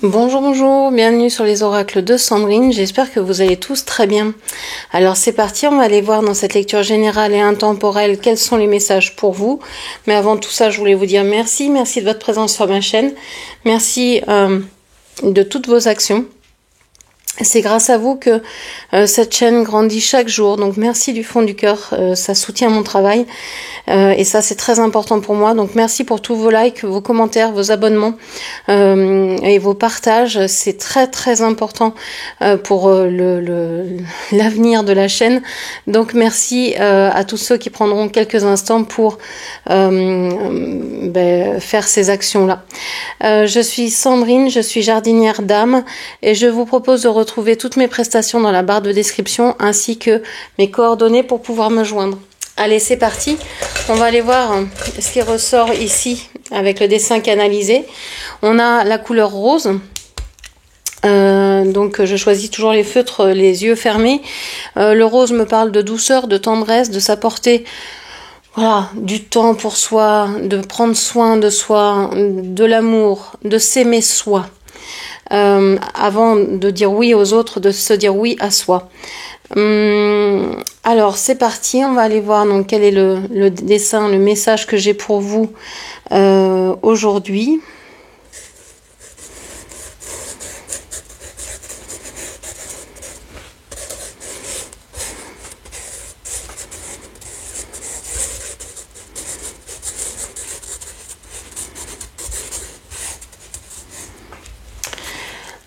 Bonjour, bonjour, bienvenue sur les oracles de Sandrine, j'espère que vous allez tous très bien. Alors c'est parti, on va aller voir dans cette lecture générale et intemporelle quels sont les messages pour vous. Mais avant tout ça, je voulais vous dire merci de votre présence sur ma chaîne, merci de toutes vos actions. C'est grâce à vous que cette chaîne grandit chaque jour, donc merci du fond du cœur, ça soutient mon travail et ça c'est très important pour moi, donc merci pour tous vos likes, vos commentaires, vos abonnements et vos partages, c'est très important pour l'avenir de la chaîne, donc merci à tous ceux qui prendront quelques instants pour faire ces actions-là. Je suis Sandrine, je suis jardinière d'âme et je vous propose de retrouver toutes mes prestations dans la barre de description ainsi que mes coordonnées pour pouvoir me joindre. Allez, c'est parti. On va aller voir ce qui ressort ici avec le dessin canalisé. On a la couleur rose. Donc je choisis toujours les feutres les yeux fermés. Le rose me parle de douceur, de tendresse, de s'apporter du temps pour soi, de prendre soin de soi, de l'amour, de s'aimer soi. Avant de dire oui aux autres, de se dire oui à soi. Alors c'est parti, on va aller voir donc quel est le dessin, le message que j'ai pour vous aujourd'hui.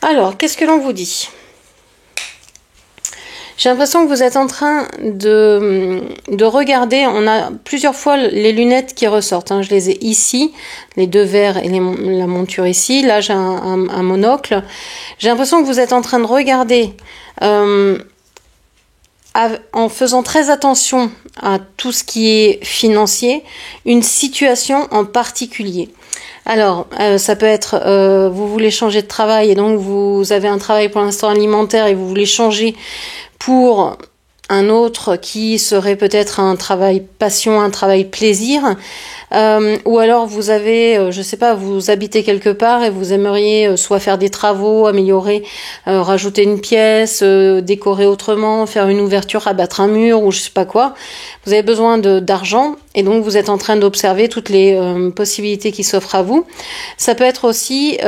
Alors, qu'est-ce que l'on vous dit? J'ai l'impression que vous êtes en train de regarder, on a plusieurs fois les lunettes qui ressortent, je les ai ici, les deux verres et la monture ici, là j'ai un monocle. J'ai l'impression que vous êtes en train de regarder en faisant très attention à tout ce qui est financier, une situation en particulier. Alors, ça peut être, vous voulez changer de travail et donc vous avez un travail pour l'instant alimentaire et vous voulez changer pour un autre qui serait peut-être un travail passion, un travail plaisir, ou alors vous avez, je sais pas, vous habitez quelque part et vous aimeriez soit faire des travaux, améliorer, rajouter une pièce, décorer autrement, faire une ouverture, abattre un mur ou je sais pas quoi. Vous avez besoin d'argent et donc vous êtes en train d'observer toutes les possibilités qui s'offrent à vous. Ça peut être aussi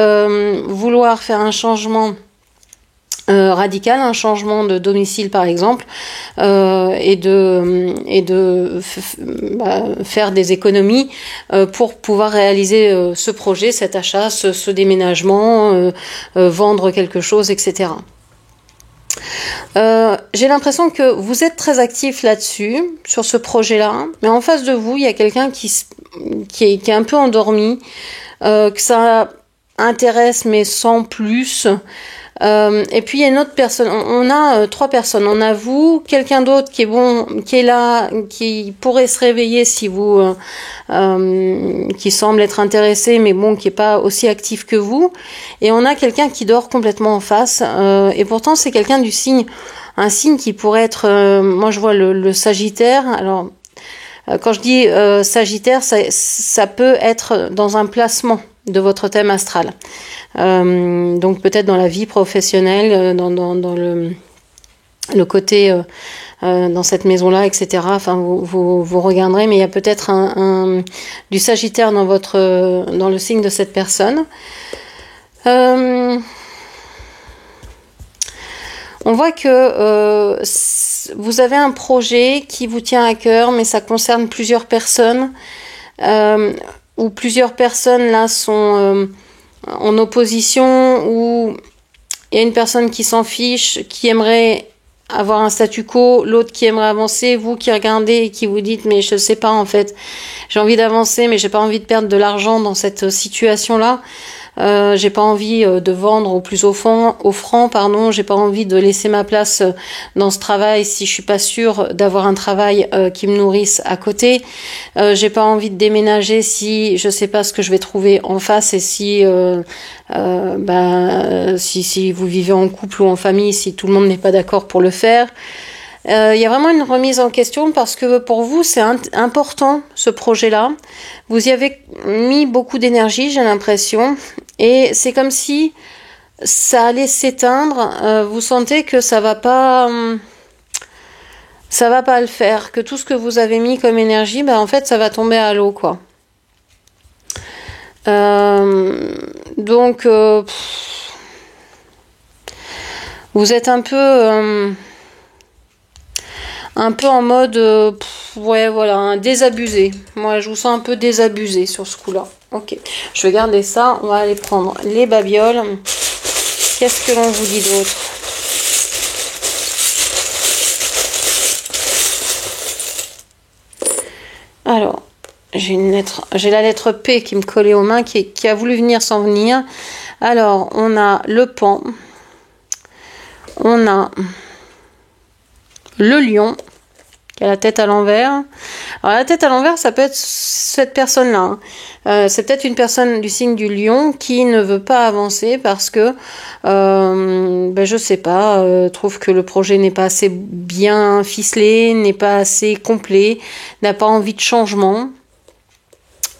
vouloir faire un changement radical, un changement de domicile par exemple, et de faire des économies pour pouvoir réaliser ce projet, cet achat, ce déménagement, vendre quelque chose, etc. J'ai l'impression que vous êtes très actif là-dessus, sur ce projet-là, mais en face de vous, il y a quelqu'un qui est un peu endormi, que ça intéresse mais sans plus. Et puis il y a une autre personne, on a trois personnes, on a vous, quelqu'un d'autre qui est là, qui pourrait se réveiller si vous, qui semble être intéressé, mais bon, qui est pas aussi actif que vous, et on a quelqu'un qui dort complètement en face, et pourtant c'est quelqu'un du signe, un signe qui pourrait être, moi je vois le Sagittaire, alors quand je dis Sagittaire, ça peut être dans un placement de votre thème astral. Donc peut-être dans la vie professionnelle, dans le côté dans cette maison-là, etc. Enfin, vous regarderez, mais il y a peut-être du Sagittaire dans le signe de cette personne. On voit que vous avez un projet qui vous tient à cœur, mais ça concerne plusieurs personnes, où plusieurs personnes là sont en opposition, où il y a une personne qui s'en fiche, qui aimerait avoir un statu quo, l'autre qui aimerait avancer, vous qui regardez et qui vous dites mais je sais pas en fait, j'ai envie d'avancer mais j'ai pas envie de perdre de l'argent dans cette situation-là. J'ai pas envie de vendre au plus offrant, j'ai pas envie de laisser ma place dans ce travail si je suis pas sûre d'avoir un travail qui me nourrisse à côté. J'ai pas envie de déménager si je sais pas ce que je vais trouver en face et si si vous vivez en couple ou en famille, si tout le monde n'est pas d'accord pour le faire. Il y a vraiment une remise en question parce que pour vous, c'est important ce projet-là. Vous y avez mis beaucoup d'énergie, j'ai l'impression. Et c'est comme si ça allait s'éteindre. Vous sentez que ça va pas le faire, que tout ce que vous avez mis comme énergie, en fait, ça va tomber à l'eau, quoi. Donc, vous êtes un peu en mode, ouais, voilà, désabusé. Moi, je vous sens un peu désabusé sur ce coup-là. Ok, je vais garder ça. On va aller prendre les babioles. Qu'est-ce que l'on vous dit d'autre? Alors, j'ai la lettre P qui me collait aux mains, qui a voulu venir sans venir. Alors, on a le pan. On a le lion qui a la tête à l'envers. Alors la tête à l'envers, ça peut être cette personne-là. C'est peut-être une personne du signe du lion qui ne veut pas avancer parce que, je sais pas, trouve que le projet n'est pas assez bien ficelé, n'est pas assez complet, n'a pas envie de changement.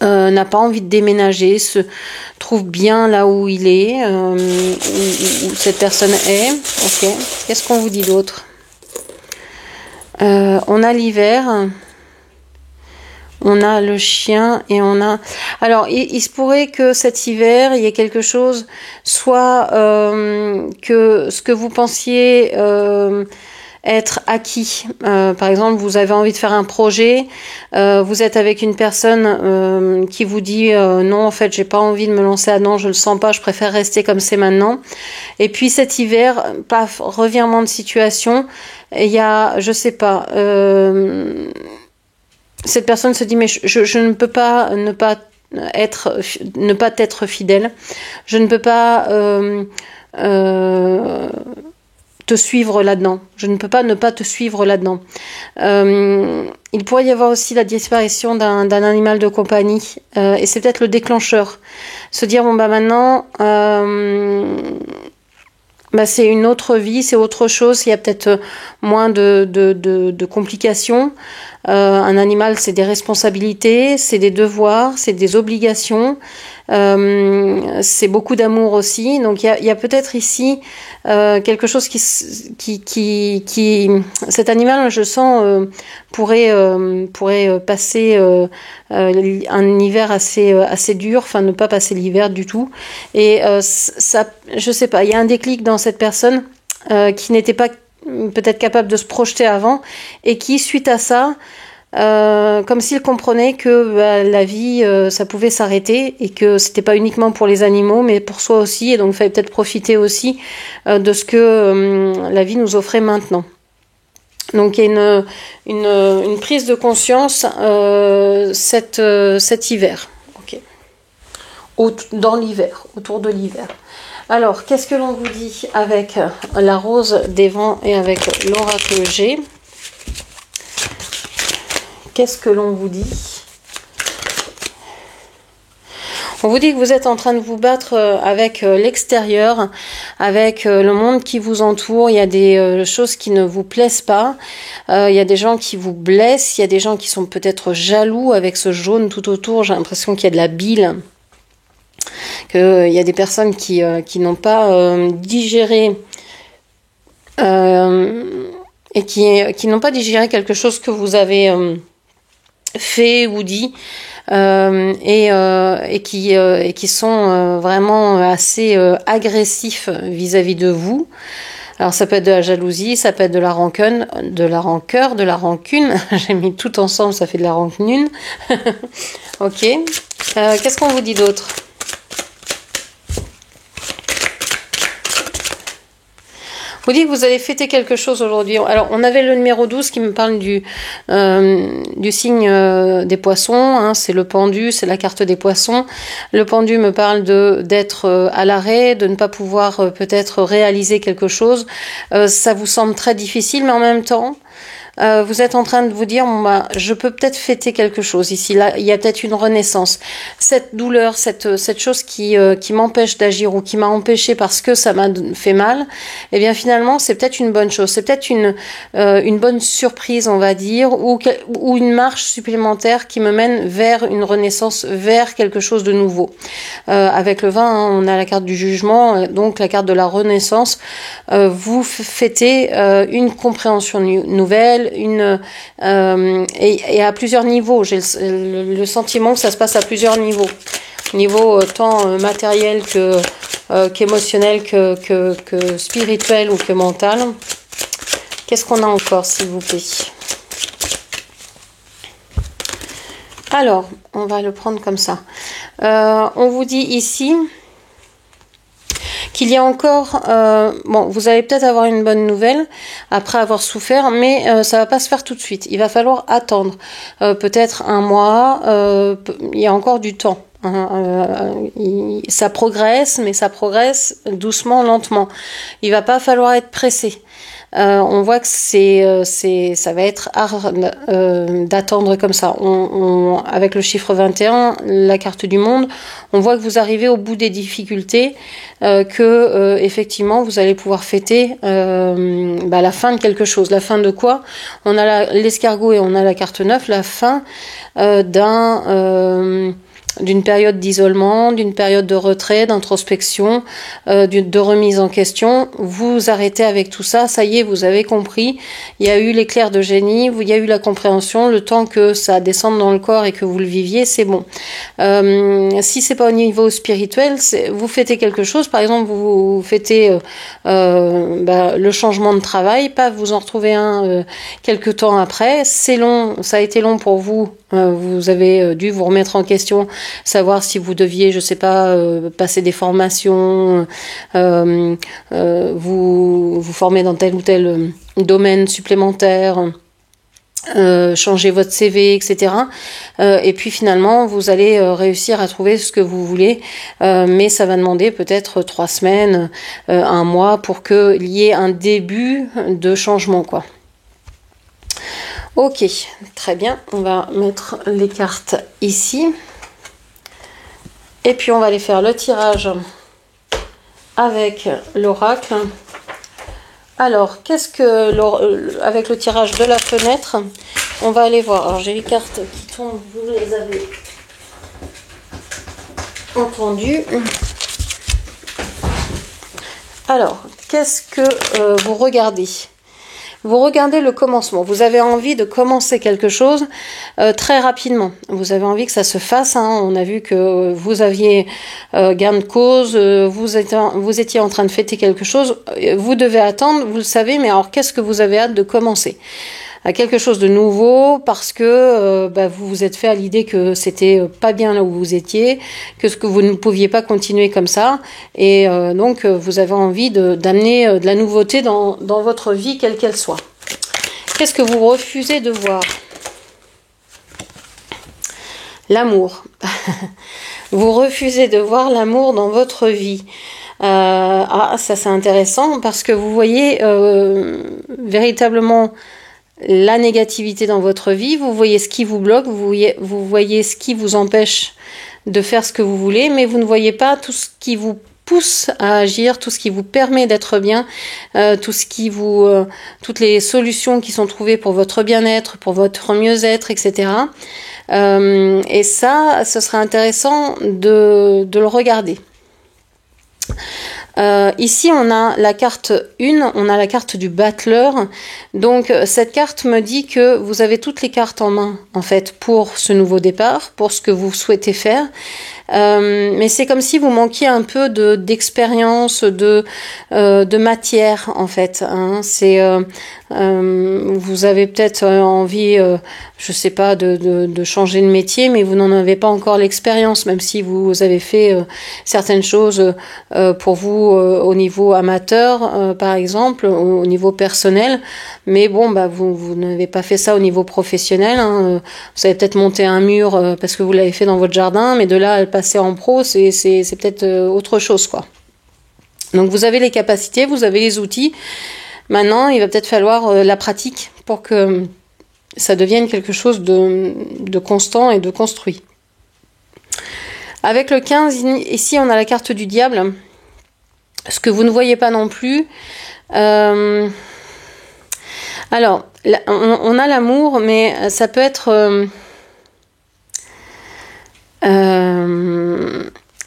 N'a pas envie de déménager, se trouve bien là où il est, où cette personne est. Ok. Qu'est-ce qu'on vous dit d'autre? On a l'hiver, on a le chien et on a... Alors, il se pourrait que cet hiver, il y ait quelque chose, soit que ce que vous pensiez... être acquis. Par exemple, vous avez envie de faire un projet, vous êtes avec une personne qui vous dit non, en fait, j'ai pas envie de me lancer là-dedans, je le sens pas, je préfère rester comme c'est maintenant. Et puis cet hiver, paf, revirement de situation, il y a, je sais pas, cette personne se dit mais je ne peux pas ne pas être fidèle, je ne peux pas te suivre là-dedans. Je ne peux pas ne pas te suivre là-dedans. Il pourrait y avoir aussi la disparition d'un animal de compagnie et c'est peut-être le déclencheur. Se dire bon maintenant c'est une autre vie, c'est autre chose, il y a peut-être moins de complications. Un animal, c'est des responsabilités, c'est des devoirs, c'est des obligations, c'est beaucoup d'amour aussi. Donc il y a peut-être ici quelque chose qui cet animal, je sens, pourrait passer un hiver assez dur, enfin ne pas passer l'hiver du tout. Et ça, je sais pas, il y a un déclic dans cette personne qui n'était pas peut-être capable de se projeter avant et qui, suite à ça, comme s'il comprenait que la vie, ça pouvait s'arrêter et que c'était pas uniquement pour les animaux, mais pour soi aussi, et donc il fallait peut-être profiter aussi de ce que la vie nous offrait maintenant. Donc il y a une prise de conscience cet hiver, ok, dans l'hiver, autour de l'hiver. Alors, qu'est-ce que l'on vous dit avec la rose des vents et avec l'oracle G? Qu'est-ce que l'on vous dit? On vous dit que vous êtes en train de vous battre avec l'extérieur, avec le monde qui vous entoure. Il y a des choses qui ne vous plaisent pas. Il y a des gens qui vous blessent. Il y a des gens qui sont peut-être jaloux avec ce jaune tout autour. J'ai l'impression qu'il y a de la bile. Qu'il y a des personnes qui n'ont pas digéré et qui n'ont pas digéré quelque chose que vous avez fait ou dit et qui sont vraiment assez agressifs vis-à-vis de vous. Alors ça peut être de la jalousie, ça peut être de la rancune, de la rancœur, de la rancune. J'ai mis tout ensemble, ça fait de la rancune. Ok. Qu'est-ce qu'on vous dit d'autre? Vous dites que vous allez fêter quelque chose aujourd'hui. Alors, on avait le numéro 12 qui me parle du signe des poissons. Hein, c'est le pendu, c'est la carte des poissons. Le pendu me parle d'être à l'arrêt, de ne pas pouvoir peut-être réaliser quelque chose. Ça vous semble très difficile, mais en même temps, vous êtes en train de vous dire, bon, bah, je peux peut-être fêter quelque chose ici. Là, il y a peut-être une renaissance. Cette douleur, cette chose qui m'empêche d'agir ou qui m'a empêché parce que ça m'a fait mal, eh bien finalement, c'est peut-être une bonne chose. C'est peut-être une bonne surprise, on va dire, ou une marche supplémentaire qui me mène vers une renaissance, vers quelque chose de nouveau. Avec le 20, hein, on a la carte du jugement, donc la carte de la renaissance. Vous fêtez une compréhension nouvelle, et à plusieurs niveaux. J'ai le sentiment que ça se passe à plusieurs niveaux. Niveau tant matériel qu'émotionnel, que spirituel ou que mental. Qu'est-ce qu'on a encore, s'il vous plaît? Alors, on va le prendre comme ça. On vous dit ici qu'il y a encore, bon, vous allez peut-être avoir une bonne nouvelle après avoir souffert, mais ça va pas se faire tout de suite. Il va falloir attendre, peut-être un mois. Il y a encore du temps. Ça progresse, mais ça progresse doucement, lentement. Il va pas falloir être pressé. On voit que ça va être hard d'attendre comme ça. Avec le chiffre 21, la carte du monde, on voit que vous arrivez au bout des difficultés, que effectivement vous allez pouvoir fêter la fin de quelque chose. La fin de quoi? On a l'escargot et on a la carte 9, la fin d'une période d'isolement, d'une période de retrait, d'introspection, de remise en question. Vous arrêtez avec tout ça, ça y est, vous avez compris. Il y a eu l'éclair de génie, il y a eu la compréhension, le temps que ça descende dans le corps et que vous le viviez, c'est bon. Si c'est pas au niveau spirituel, vous fêtez quelque chose, par exemple, vous fêtez le changement de travail, pas vous en retrouvez un quelques temps après. C'est long, ça a été long pour vous. Vous avez dû vous remettre en question, savoir si vous deviez, je sais pas, passer des formations, vous former dans tel ou tel domaine supplémentaire, changer votre CV, etc. Et puis finalement, vous allez réussir à trouver ce que vous voulez, mais ça va demander peut-être 3 semaines, un mois pour qu'il y ait un début de changement, quoi. Ok, très bien, on va mettre les cartes ici. Et puis on va aller faire le tirage avec l'oracle. Alors, qu'est-ce que avec le tirage de la fenêtre, on va aller voir. Alors j'ai les cartes qui tombent, vous les avez entendues. Alors, qu'est-ce que vous regardez ? Vous regardez le commencement. Vous avez envie de commencer quelque chose très rapidement. Vous avez envie que ça se fasse. Hein. On a vu que vous aviez gain de cause. Vous étiez en train de fêter quelque chose. Vous devez attendre. Vous le savez. Mais alors, qu'est-ce que vous avez hâte de commencer ? À quelque chose de nouveau parce que vous vous êtes fait à l'idée que c'était pas bien là où vous étiez, que vous ne pouviez pas continuer comme ça, et donc vous avez envie d'amener de la nouveauté dans votre vie, quelle qu'elle soit. Qu'est-ce que vous refusez de voir ? L'amour. Vous refusez de voir l'amour dans votre vie. Ça c'est intéressant parce que vous voyez véritablement la négativité dans votre vie, vous voyez ce qui vous bloque, vous voyez ce qui vous empêche de faire ce que vous voulez, mais vous ne voyez pas tout ce qui vous pousse à agir, tout ce qui vous permet d'être bien, toutes les solutions qui sont trouvées pour votre bien-être, pour votre mieux-être, etc. Et ça, ce serait intéressant de le regarder. Ici on a la carte 1, on a la carte du battleur. Donc cette carte me dit que vous avez toutes les cartes en main en fait pour ce nouveau départ, pour ce que vous souhaitez faire. Mais c'est comme si vous manquiez un peu d'expérience, de matière en fait. Hein. Vous avez peut-être envie, je sais pas, de changer de métier, mais vous n'en avez pas encore l'expérience, même si vous avez fait certaines choses pour vous au niveau amateur, par exemple, au niveau personnel. Mais bon, vous n'avez pas fait ça au niveau professionnel. Hein. Vous avez peut-être monté un mur parce que vous l'avez fait dans votre jardin, mais de là à le passer en pro, c'est peut-être autre chose, quoi. Donc vous avez les capacités, vous avez les outils. Maintenant, il va peut-être falloir la pratique pour que ça devienne quelque chose de constant et de construit. Avec le 15, ici, on a la carte du diable. Ce que vous ne voyez pas non plus. Alors, on a l'amour, mais ça peut être...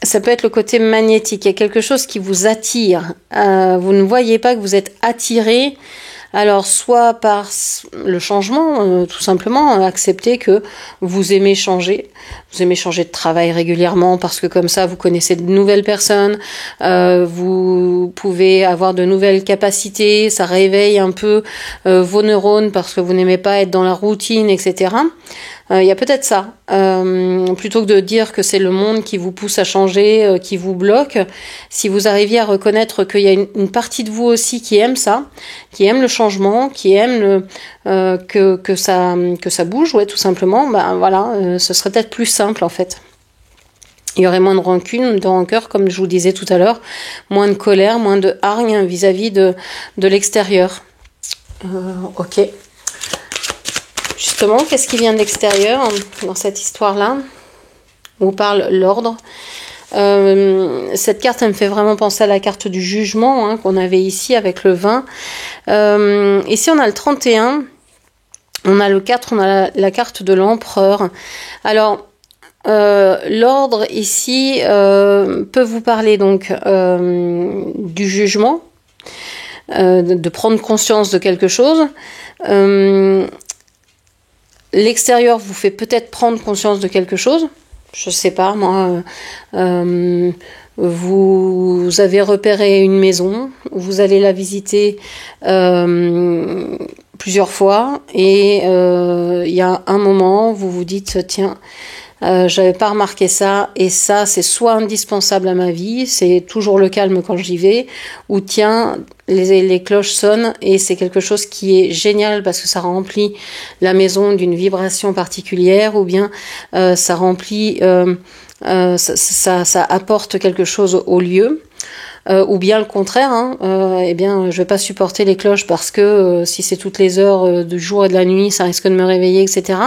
ça peut être le côté magnétique. Il y a quelque chose qui vous attire. Vous ne voyez pas que vous êtes attiré. Alors, soit par le changement, tout simplement, accepter que vous aimez changer. Vous aimez changer de travail régulièrement parce que comme ça, vous connaissez de nouvelles personnes. Vous pouvez avoir de nouvelles capacités. Ça réveille un peu vos neurones parce que vous n'aimez pas être dans la routine, etc. Il y a peut-être ça. Plutôt que de dire que c'est le monde qui vous pousse à changer, qui vous bloque, si vous arriviez à reconnaître qu'il y a une partie de vous aussi qui aime ça, qui aime le changement, qui aime que ça bouge, ouais, tout simplement, ben voilà, ce serait peut-être plus simple en fait. Il y aurait moins de rancune, de rancœur, comme je vous disais tout à l'heure, moins de colère, moins de hargne vis-à-vis de l'extérieur. Ok. Justement, qu'est-ce qui vient de l'extérieur dans cette histoire-là où parle l'ordre? Cette carte, elle me fait vraiment penser à la carte du jugement qu'on avait ici avec le 20. Ici, on a le 31, on a le 4, on a la carte de l'empereur. Alors, l'ordre ici peut vous parler donc du jugement, de prendre conscience de quelque chose. L'extérieur vous fait peut-être prendre conscience de quelque chose. Je sais pas, moi, vous avez repéré une maison, vous allez la visiter plusieurs fois et il y a un moment où vous vous dites, tiens, j'avais pas remarqué ça, et ça c'est soit indispensable à ma vie, c'est toujours le calme quand j'y vais, ou tiens, les cloches sonnent et c'est quelque chose qui est génial parce que ça remplit la maison d'une vibration particulière, ou bien ça remplit, ça apporte quelque chose au lieu. Ou bien le contraire, eh bien je vais pas supporter les cloches parce que si c'est toutes les heures du jour et de la nuit, ça risque de me réveiller, etc.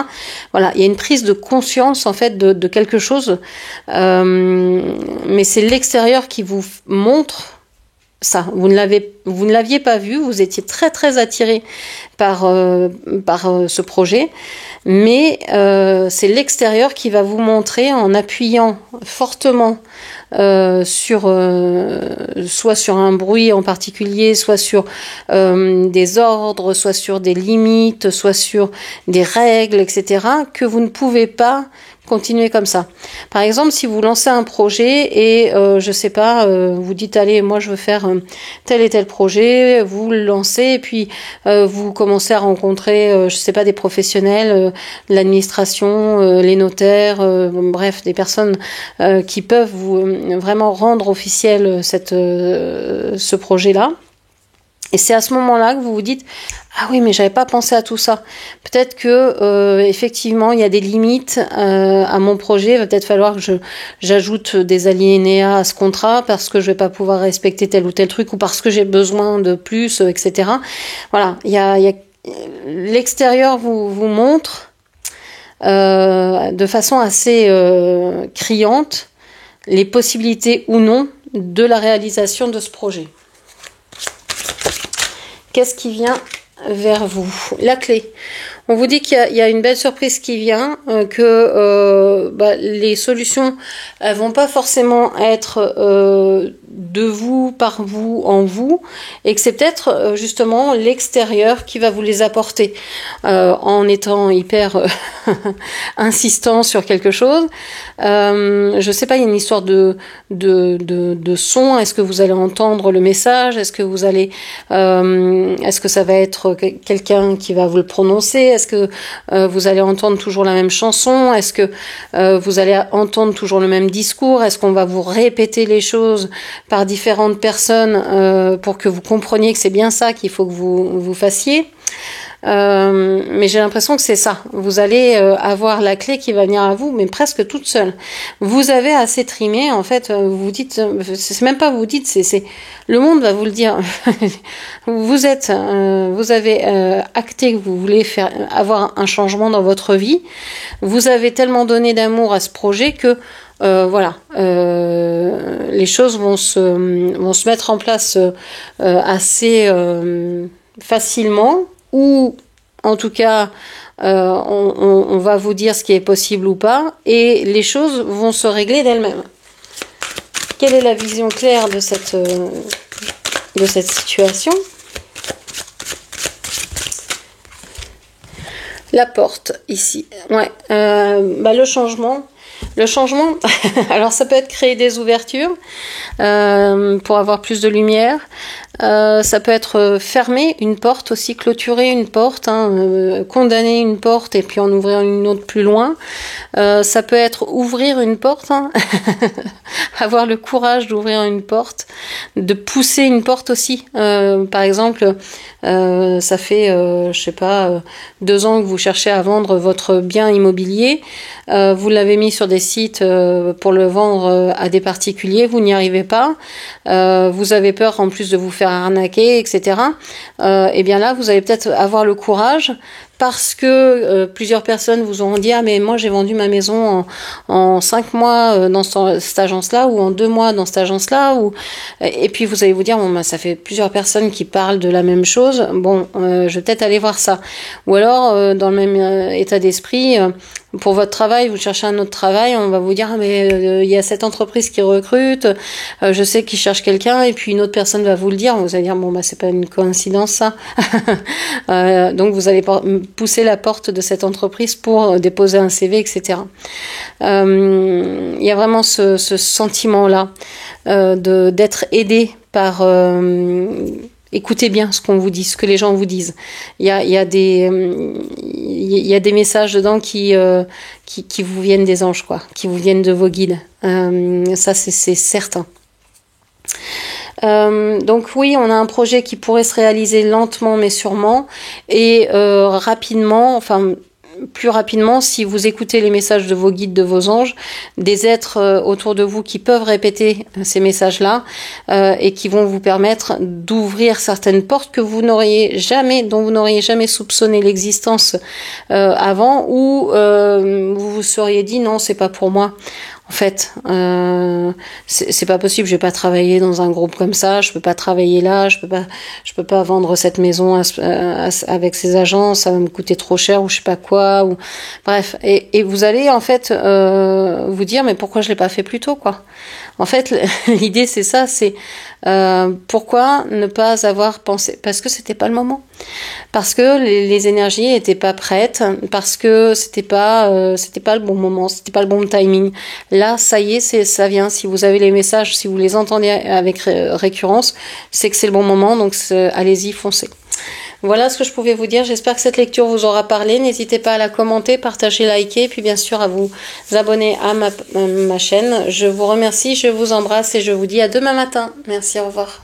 Voilà, il y a une prise de conscience en fait de quelque chose, mais c'est l'extérieur qui vous montre ça. Vous ne l'aviez pas vu, vous étiez très très attiré par ce projet, mais c'est l'extérieur qui va vous montrer en appuyant fortement soit sur un bruit en particulier, soit sur des ordres, soit sur des limites, soit sur des règles, etc., que vous ne pouvez pas continuer comme ça. Par exemple, si vous lancez un projet et je sais pas, vous dites allez, moi je veux faire tel et tel projet, vous le lancez et puis vous commencez à rencontrer, je sais pas, des professionnels, l'administration, les notaires, bref, des personnes qui peuvent vous vraiment rendre officiel ce projet-là. Et c'est à ce moment-là que vous vous dites ah oui, mais j'avais pas pensé à tout ça. Peut-être que effectivement il y a des limites à mon projet. Il va peut-être falloir que j'ajoute des alinéas à ce contrat parce que je vais pas pouvoir respecter tel ou tel truc, ou parce que j'ai besoin de plus, etc. Voilà, il y a l'extérieur vous montre de façon assez criante les possibilités ou non de la réalisation de ce projet. Qu'est-ce qui vient vers vous? La clé. On vous dit qu'il y a une belle surprise qui vient, que les solutions, elles vont pas forcément être de vous, par vous, en vous, et que c'est peut-être justement l'extérieur qui va vous les apporter, en étant hyper insistant sur quelque chose. Je sais pas, il y a une histoire de son. Est-ce que vous allez entendre le message? Est-ce que vous allez, est-ce que ça va être quelqu'un qui va vous le prononcer? Est-ce que vous allez entendre toujours la même chanson? Est-ce que vous allez entendre toujours le même discours? Est-ce qu'on va vous répéter les choses par différentes personnes pour que vous compreniez que c'est bien ça qu'il faut que vous fassiez? Mais j'ai l'impression que c'est ça. Vous allez avoir la clé qui va venir à vous, mais presque toute seule. Vous avez assez trimé, en fait. Vous dites, c'est même pas vous dites, c'est le monde va vous le dire. Vous avez acté que vous voulez avoir un changement dans votre vie. Vous avez tellement donné d'amour à ce projet que voilà, les choses vont se mettre en place assez facilement, ou en tout cas on va vous dire ce qui est possible ou pas, et les choses vont se régler d'elles-mêmes. Quelle est la vision claire de cette situation? La porte ici, ouais, le changement. Le changement, alors ça peut être créer des ouvertures pour avoir plus de lumière. Ça peut être fermer une porte aussi, clôturer une porte, condamner une porte et puis en ouvrir une autre plus loin. Ça peut être ouvrir une porte, avoir le courage d'ouvrir une porte, de pousser une porte aussi. Par exemple, ça fait, 2 ans que vous cherchez à vendre votre bien immobilier. Vous l'avez mis sur des sites pour le vendre à des particuliers, vous n'y arrivez pas. Vous avez peur en plus de vous faire arnaquer, etc. Et bien là, vous allez peut-être avoir le courage, parce que plusieurs personnes vous ont dit « Ah, mais moi j'ai vendu ma maison en 5 mois dans cette agence-là, ou en 2 mois dans cette agence-là. » Et puis vous allez vous dire « Bon, bah, ça fait plusieurs personnes qui parlent de la même chose. Bon, je vais peut-être aller voir ça. » Ou alors, dans le même état d'esprit, pour votre travail, vous cherchez un autre travail, on va vous dire « Ah, mais il y a cette entreprise qui recrute, je sais qu'ils cherchent quelqu'un. » Et puis une autre personne va vous le dire. Vous allez dire « Bon, bah c'est pas une coïncidence, ça. » Donc vous allez pousser la porte de cette entreprise pour déposer un CV, etc. Il y a vraiment ce sentiment-là d'être aidé par... écoutez bien ce qu'on vous dit, ce que les gens vous disent. Il y a des messages dedans qui vous viennent des anges, quoi, qui vous viennent de vos guides. Ça, c'est certain. Donc oui, on a un projet qui pourrait se réaliser lentement mais sûrement, et rapidement, plus rapidement, si vous écoutez les messages de vos guides, de vos anges, des êtres autour de vous qui peuvent répéter ces messages-là et qui vont vous permettre d'ouvrir certaines portes dont vous n'auriez jamais soupçonné l'existence avant, ou vous vous seriez dit non, c'est pas pour moi. En fait, c'est pas possible. Je vais pas travailler dans un groupe comme ça. Je peux pas travailler là. Je peux pas vendre cette maison avec ces agents. Ça va me coûter trop cher, ou je sais pas quoi. Ou bref. Et vous allez en fait vous dire mais pourquoi je l'ai pas fait plus tôt, quoi. En fait, l'idée c'est ça. C'est pourquoi ne pas avoir pensé? Parce que c'était pas le moment. Parce que les énergies étaient pas prêtes. Parce que c'était pas le bon moment. C'était pas le bon timing. Là, ça y est, ça vient. Si vous avez les messages, si vous les entendez avec récurrence, c'est que c'est le bon moment. Donc, allez-y, foncez. Voilà ce que je pouvais vous dire. J'espère que cette lecture vous aura parlé. N'hésitez pas à la commenter, partager, liker, et puis bien sûr à vous abonner à ma chaîne. Je vous remercie, je vous embrasse et je vous dis à demain matin. Merci, au revoir.